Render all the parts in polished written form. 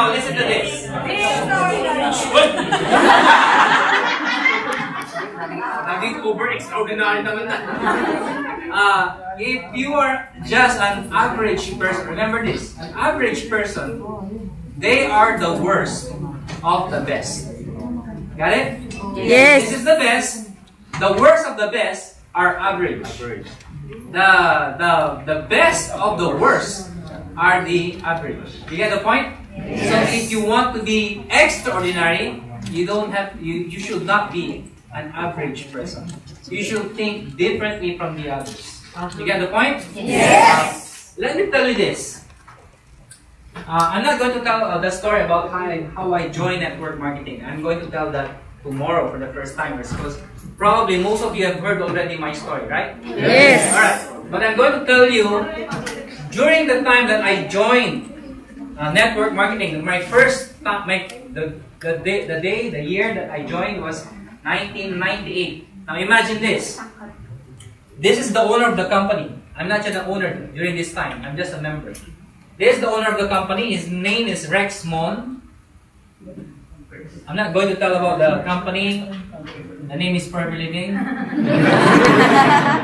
Now listen to this. Naging over-extraordinary naman na. If you are just an average person, remember this, an average person, they are the worst of the best. Got it? Yes. This is the best. The worst of the best are average. The best of the worst are the average. You get the point? Yes. So if you want to be extraordinary, you should not be an average person. You should think differently from the others. You get the point? Yes. Let me tell you this. I'm not going to tell the story about how I joined network marketing. I'm going to tell that tomorrow for the first timers, because probably most of you have heard already my story, right? Yes. Alright. But I'm going to tell you, during the time that I joined network marketing, my first the year that I joined was 1998. Now imagine this. This is the owner of the company. I'm not just the owner during this time. I'm just a member. This is the owner of the company. His name is Rex Mon. I'm not going to tell about the company. The name is Forever Living.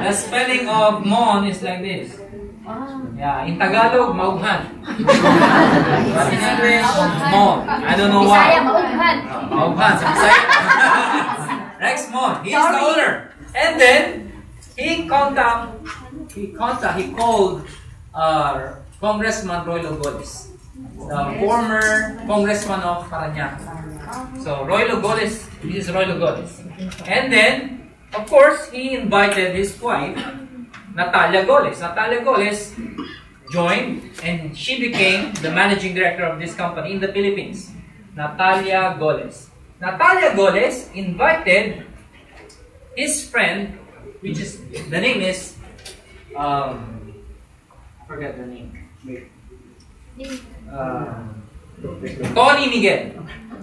The spelling of Mon is like this. Yeah, in Tagalog, maughan. But in English, Mon. I don't know why. Maughan. Sa Bisaya. Rex Mon. He is the owner. And then, he called Congressman Roy Logoles, the former congressman of Parañaque. So Roy Logoles, this is Roy Logoles. And then, of course, he invited his wife, Natalia Goles. Natalia Goles joined, and she became the managing director of this company in the Philippines. Natalia Goles. Natalia Goles invited his friend, which is, the name is, I forget the name. Tony Miguel.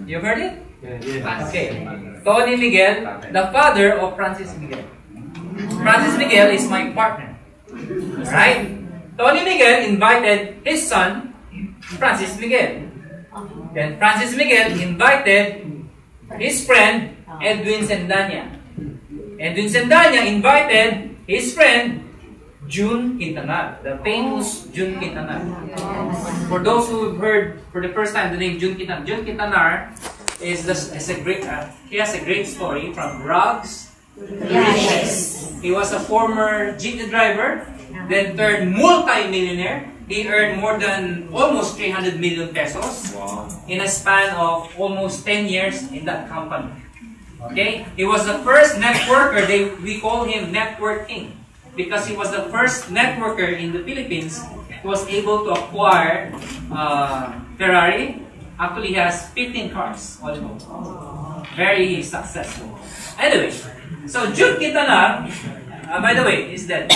You've heard it? Yes. Okay. Tony Miguel, the father of Francis Miguel. Francis Miguel is my partner. Right? Tony Miguel invited his son, Francis Miguel. Then Francis Miguel invited his friend, Edwin Sendanya. Edwin Sendanya invited his friend, June Quintanar, the famous June Quintanar. For those who have heard for the first time the name June Quintanar is a great. He has a great story from rags to riches. He was a former jeepney driver, then turned multi-millionaire. He earned more than almost 300 million pesos in a span of almost 10 years in that company. Okay, he was the first networker. We call him Network King, because he was the first networker in the Philippines who was able to acquire Ferrari. Actually, he has 15 cars all in all. Very successful. Anyway, so June Quintanar, by the way, is dead.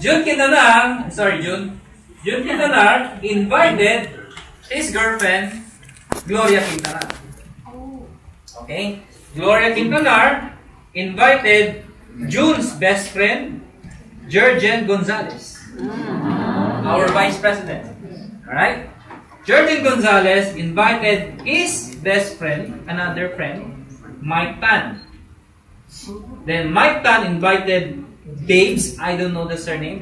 June Quintanar, June Quintanar invited his girlfriend, Gloria Quintanar. Okay? Gloria Quintanar invited June's best friend, Jurgen Gonzalez, our vice president. Alright? Jurgen Gonzalez invited his best friend, another friend, Mike Tan. Then Mike Tan invited Babes. I don't know the surname.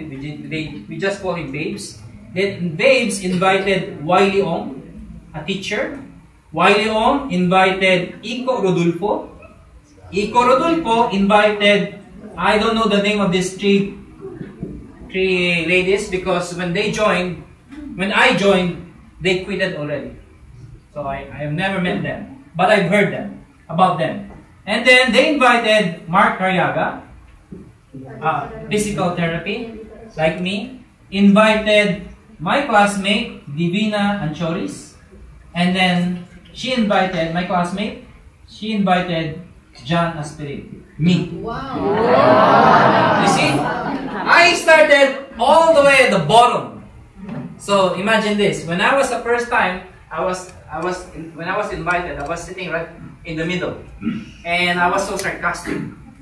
We just call him Babes. Then Babes invited Wiley Ong, a teacher. Wiley Ong invited Iko Rodulfo. Iko Rodulfo invited, I don't know the name of these three ladies, because when I joined, they quitted already. So I have never met them, but I've heard about them. And then they invited Mark Carriaga, physical therapy, like me. Invited my classmate, Divina Anchoris. And then my classmate, she invited John Asperin. Me. Wow. You see? I started all the way at the bottom. So imagine this. When I was the first time, when I was invited, I was sitting right in the middle. And I was so sarcastic.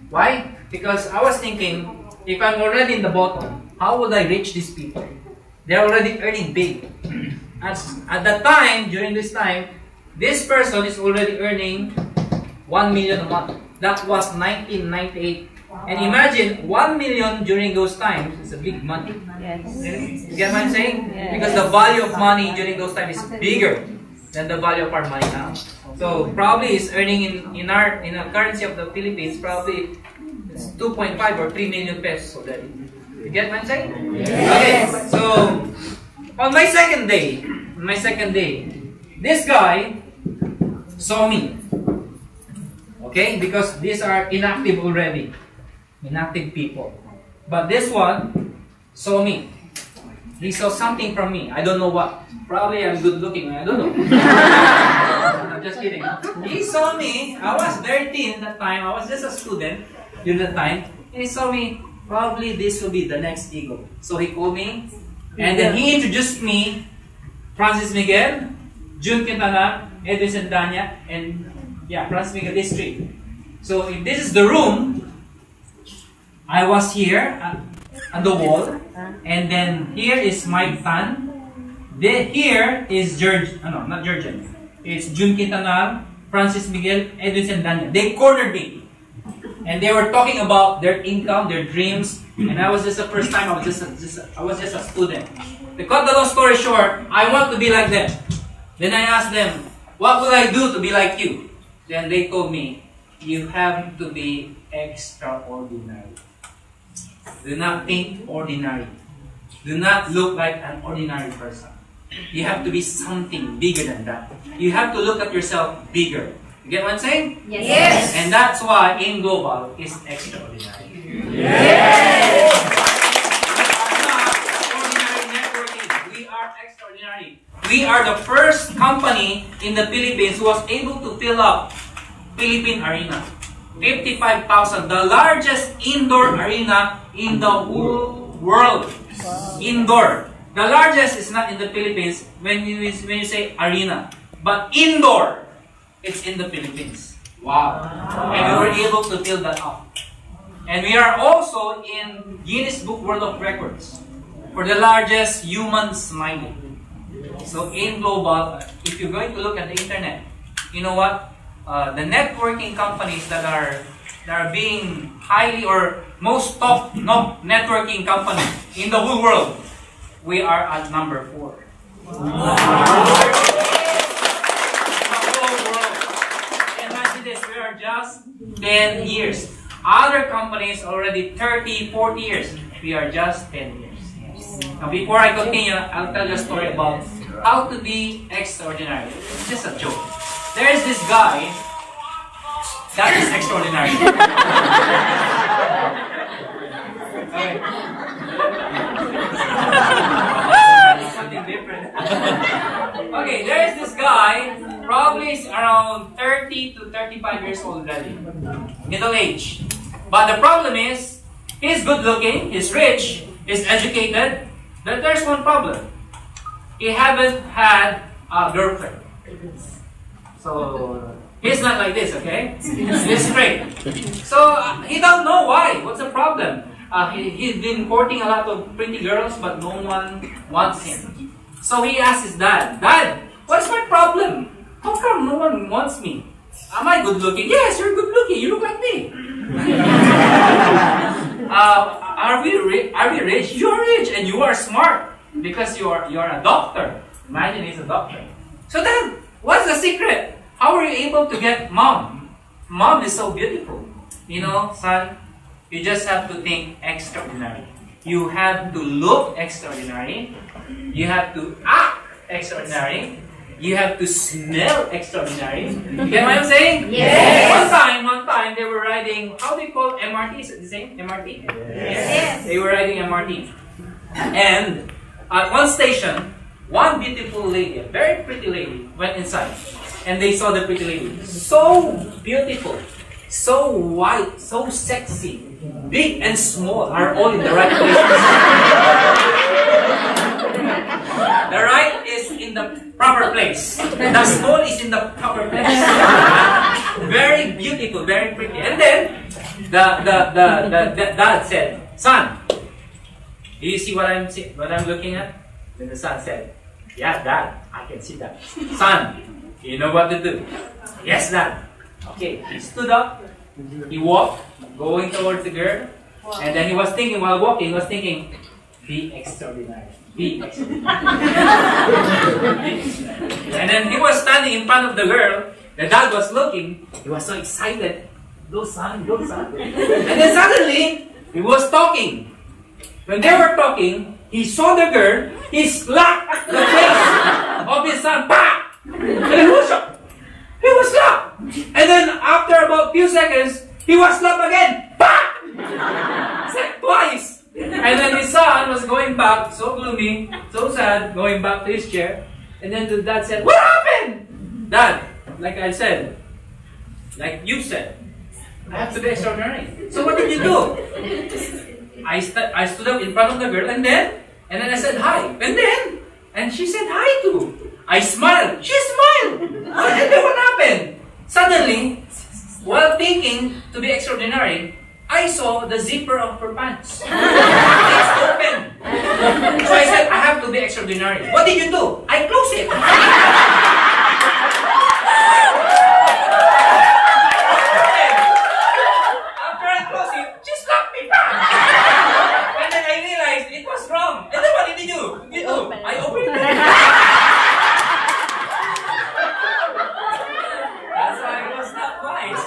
Why? Because I was thinking, if I'm already in the bottom, how would I reach these people? They're already earning big. At that time, during this time, this person is already earning 1 million a month. That was 1998. And imagine 1 million during those times is a big money. Yes. You get what I'm saying? Yes. Because the value of money during those times is bigger than the value of our money now. So probably is earning in our currency of the Philippines, probably it's 2.5 or 3 million pesos already. You get what I'm saying? Yes. Okay, so on my second day, this guy saw me. Okay, because these are inactive already. Inactive people. But this one saw me. He saw something from me. I don't know what. Probably I'm good looking. I don't know. I'm just kidding. He saw me. I was very thin that time. I was just a student during that time. And he saw me. Probably this will be the next eagle. So he called me. And then he introduced me. Francis Miguel, June Quintana, Edwin Sendanya, and Francis Miguel District. So if this is the room, I was here at the wall, and then here is Mike Tan. Here is not Georgian. It's June Quintana, Francis Miguel, Edwin Sendanya. They cornered me, and they were talking about their income, their dreams, and I was just the first time. I was just a student. To cut the long story short, I want to be like them. Then I asked them, what will I do to be like you? Then they told me, you have to be extraordinary. Do not think ordinary. Do not look like an ordinary person. You have to be something bigger than that. You have to look at yourself bigger. You get what I'm saying? Yes. And that's why in global is extraordinary. Yes. We are extraordinary. We are the first company in the Philippines who was able to fill up Philippine Arena. 55,000, the largest indoor arena in the whole world. Indoor. The largest is not in the Philippines when you say arena, but indoor, it's in the Philippines. Wow. And we were able to fill that up. And we are also in Guinness Book World of Records for the largest human smiling. So in global, if you're going to look at the internet, you know what? The networking companies that are being highly or most top networking company in the whole world, we are at number 4. Wow. Imagine this, we are just 10 years. Other companies already 30, 40 years. We are just 10 years. Now before I continue, I'll tell you a story about how to be extraordinary. It's just a joke. There's this guy that is extraordinary. Okay. Something different. Okay, there's this guy, probably is around 30 to 35 years old already. Middle age. But the problem is, he's good looking, he's rich, he's educated, but there's one problem. He haven't had a girlfriend. So, he's not like this, okay? He's straight. So, he don't know why. What's the problem? He's been courting a lot of pretty girls, but no one wants him. So, he asked his dad, Dad, what's my problem? How come no one wants me? Am I good looking? Yes, you're good looking. You look like me. Are we rich? You're rich and you are smart because you're a doctor. Imagine he's a doctor. So then, what's the secret? How are you able to get mom? Mom is so beautiful. You know, son, you just have to think extraordinary. You have to look extraordinary. You have to act extraordinary. You have to smell extraordinary. You get what I'm saying? Yes. One time they were riding, how do you call MRT? Is it the same? MRT? Yes. They were riding MRT. And at one station, one beautiful lady, a very pretty lady, went inside. And they saw the pretty lady. So beautiful, so white, so sexy. Big and small are all in the right places. The right is in the proper place. The small is in the proper place. Very beautiful, very pretty. And then the dad said, "Son, do you see what I'm looking at? Then the son said, yeah, Dad, I can see that. Son, you know what to do. Yes, Dad. Okay, he stood up, he walked, going towards the girl, and then he was thinking, while walking, he was thinking, be extraordinary. Be extraordinary. And then he was standing in front of the girl, the dad was looking, he was so excited. Go son, go son. And then suddenly, he was talking. When they were talking, he saw the girl, he slapped the face of his son. Bah! And he was shocked. He was slapped. And then after about a few seconds, he was slapped again. Bah! Said twice. And then his son was going back, so gloomy, so sad, going back to his chair. And then the dad said, what happened? Dad, like I said, like you said, I have to be extraordinary. So what did you do? I stood up in front of the girl and then I said hi. And she said hi too. I smiled. She smiled. And then what happened? Suddenly, while thinking to be extraordinary, I saw the zipper of her pants. It's open. So I said, I have to be extraordinary. What did you do? I closed it. After I closed it, she slapped me back. And then I realized it was wrong. And then what did you do? I opened it. That's why it was not wise.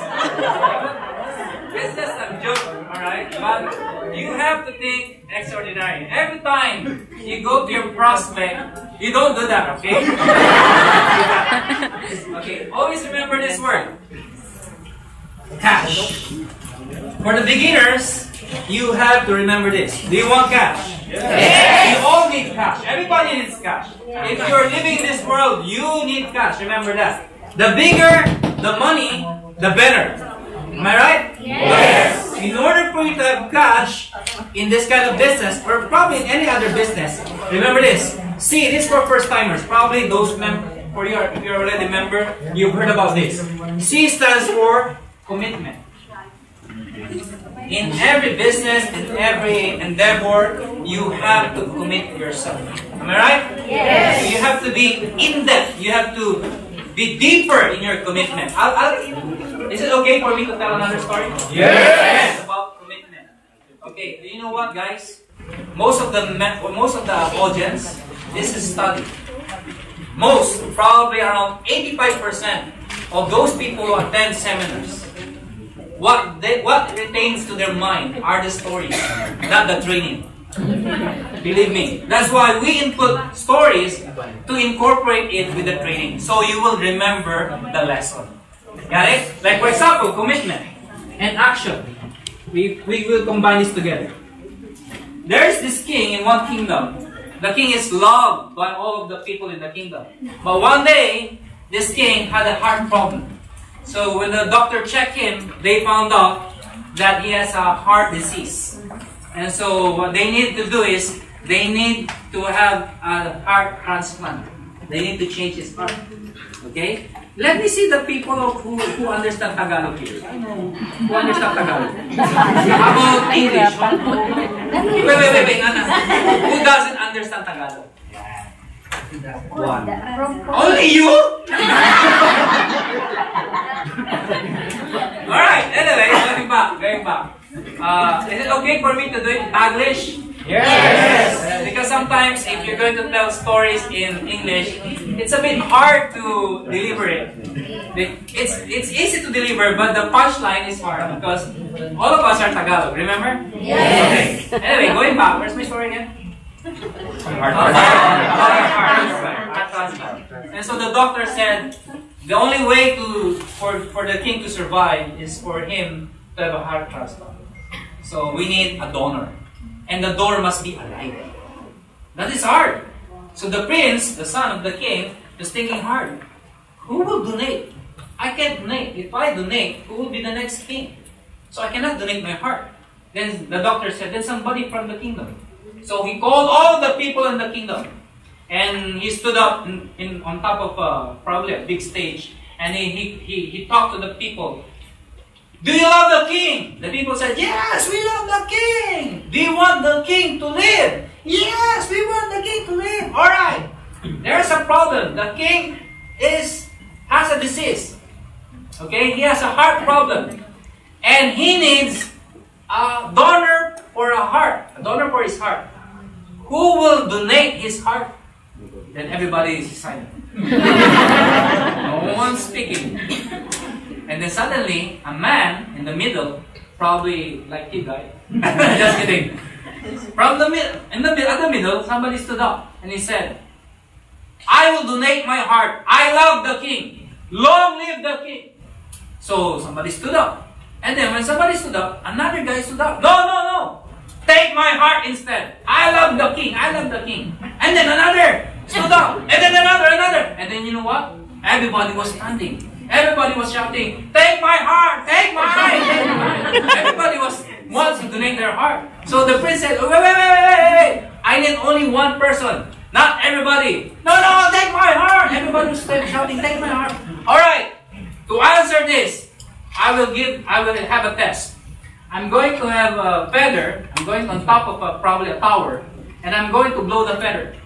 It's just a joke, alright? But you have to think extraordinary. Every time you go to your prospect, you don't do that, okay? Okay, always remember this word. Cash. For the beginners, you have to remember this. Do you want cash? Yes. You all need cash. Everybody needs cash. If you're living in this world, you need cash. Remember that. The bigger the money, the better. Am I right? Yes. In order for you to have cash in this kind of business, or probably in any other business, remember this. C, this is for first timers. Probably those for you, if you're already a member, you've heard about this. C stands for commitment. In every business, in every endeavor, you have to commit yourself. Am I right? Yes. You have to be in depth. You have to be deeper in your commitment. Is it okay for me to tell another story? Yes. About commitment. Okay. Do you know what, guys? Most of the audience, this is study. Most, probably around 85% of those people who attend seminars, what retains to their mind are the stories, not the training. Believe me. That's why we input stories to incorporate it with the training. So you will remember the lesson. Got it? Like for example, commitment and action. We will combine this together. There is this king in one kingdom. The king is loved by all of the people in the kingdom. But one day, this king had a heart problem. So when the doctor checked him, they found out that he has a heart disease. And so what they need to do is, they need to have a heart transplant. They need to change his heart. Okay? Let me see the people who understand Tagalog here. Who understand Tagalog? How about English? Wait, Nana. Who doesn't understand Tagalog? One. Only you? Alright, anyway, going back. Is it okay for me to do it in English? Yes. Because sometimes if you're going to tell stories in English, it's a bit hard to deliver it. It's easy to deliver, but the punchline is hard because all of us are Tagalog, remember? Yes. Okay. Anyway, going back, where's my story again? Heart transplant. And so the doctor said the only way for the king to survive is for him to have a heart transplant. So we need a donor. And the donor must be alive. That is hard. So the prince, the son of the king, is thinking hard. Who will donate? I can't donate. If I donate, who will be the next king? So I cannot donate my heart. Then the doctor said, then somebody from the kingdom. So he called all the people in the kingdom. And he stood up on top of probably a big stage. And he talked to the people. Do you love the king? The people said, yes, we love the king. Do you want the king to live? Yes, we want the king to live. All right. There's a problem. The king has a disease. Okay, he has a heart problem, and he needs a donor for his heart. Who will donate his heart? Then everybody is silent. No one's speaking. And then suddenly, a man in the middle, probably like you guys, just kidding. From the middle, at the middle, somebody stood up and he said, "I will donate my heart. I love the king. Long live the king." So somebody stood up. And then when somebody stood up, another guy stood up. No, no, no. Take my heart instead. I love the king. I love the king. And then another stood up. And then another. And then you know what? Everybody was standing. Everybody was shouting, "Take my heart! Take mine! Take mine!" Everybody wants to donate their heart. So the prince said, wait. I need only one person. Not everybody. No, take my heart. Everybody was shouting, "Take my heart." All right. To answer this, I will have a test. I'm going to have a feather. I'm going on top of probably a tower, and I'm going to blow the feather.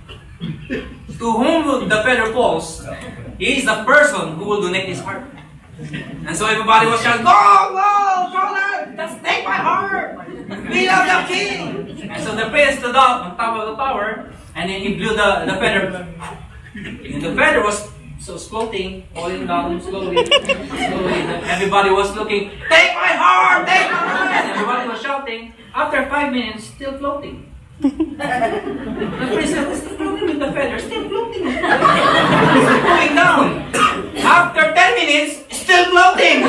To whom the feather falls, he is the person who will donate his heart. And so everybody was shouting, "Go, just take my heart. We love the king." And so the prince stood up on top of the tower, and then he blew the feather. And the feather was floating, falling down slowly. Everybody was looking, "Take my heart! Take my heart!" Everybody was shouting. After 5 minutes, still floating. The prince said, "Still floating with the feather, still floating." Still going down. After 10 minutes, still floating.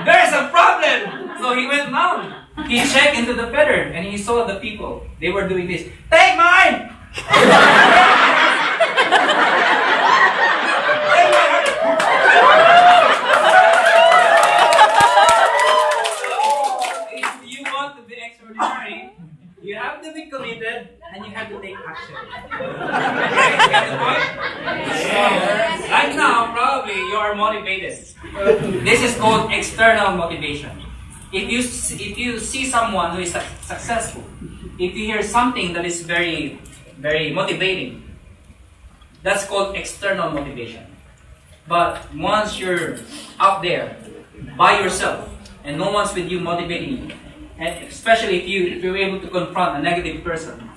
There's a problem. So he went down. He checked into the feather and he saw the people. They were doing this. "Take mine!" If you want to be extraordinary, you have to be committed and you have to take action. Okay, you get the point? So, right now, probably you are motivated. This is called external motivation. If you see someone who is successful, if you hear something that is very, very motivating, that's called external motivation. But once you're out there by yourself and no one's with you motivating you, and especially if you're able to confront a negative person,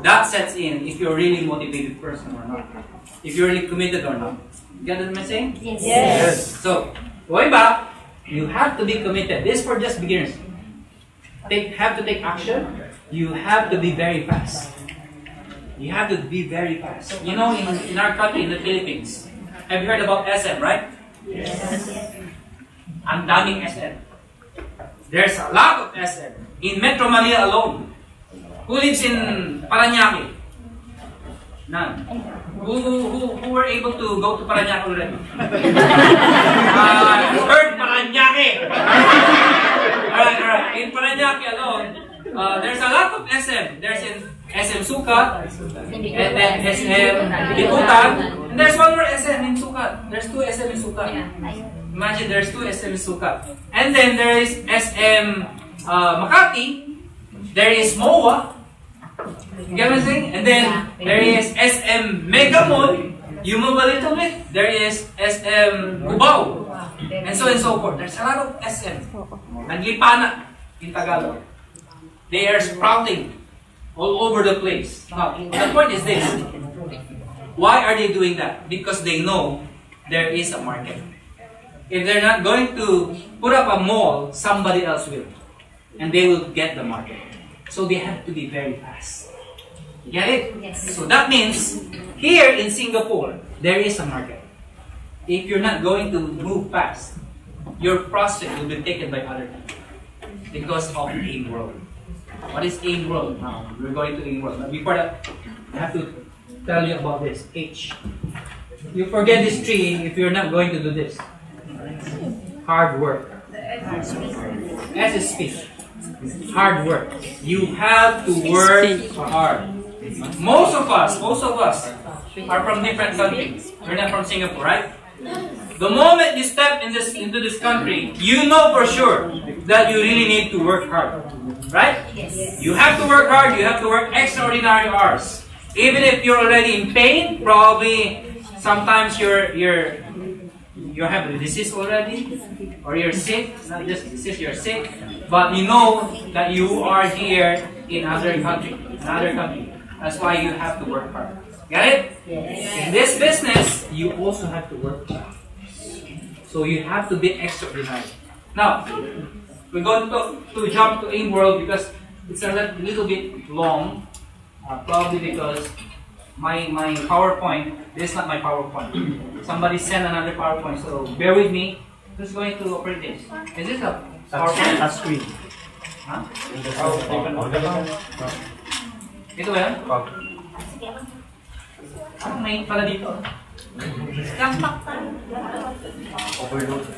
that sets in if you're a really motivated person or not. If you're really committed or not. You get what I'm saying? Yes. So, going back, you have to be committed. This is for just beginners. Have to take action. You have to be very fast. You have to be very fast. You know, in our country, in the Philippines, have you heard about SM, right? Yes. Ang daming SM. There's a lot of SM. In Metro Manila alone. Who lives in Paranaque? None. Who were able to go to Paranaque already? Heard Paranaque! Alright. In Paranaque alone, there's a lot of SM. There's in SM Sukat, and then SM Bikutan, and there's one more SM in Sukat. There's 2 SM in Sukat. Imagine there's 2 SM in Sukat. And then there is SM Makati, there is MOA, you get what I'm saying? And then there is SM Mega Mall, you move a little bit, there is SM Cubao, and so forth. There's a lot of SM. Naglipana in Tagalog. They are sprouting all over the place. Now, the point is this. Why are they doing that? Because they know there is a market. If they're not going to put up a mall, somebody else will. And they will get the market. So they have to be very fast. You get it? Yes. So that means, here in Singapore, there is a market. If you're not going to move fast, your prospect will be taken by other people. Because of AIM World. What is AIM World? Now, we're going to AIM World. But before that, I have to tell you about this. H. You forget this tree if you're not going to do this. Hard work. S is speech. Hard work. You have to work hard. Most of us are from different countries. We're not from Singapore, right? The moment you step into this country, you know for sure that you really need to work hard. Right? You have to work hard, you have to work extraordinary hours. Even if you're already in pain, probably sometimes you have a disease already, or you're sick, not just disease, you're sick, but you know that you are here in another country. That's why you have to work hard. Got it? In this business, you also have to work hard. So you have to be extraordinary. Now, we're going to jump to in world because it's a little bit long. Probably because my PowerPoint, this is not my PowerPoint. Somebody sent another PowerPoint, so bear with me. Who's going to operate this? Is this a PowerPoint? Touchscreen. Huh? Ito ba yan? Anong may pala dito? Overload.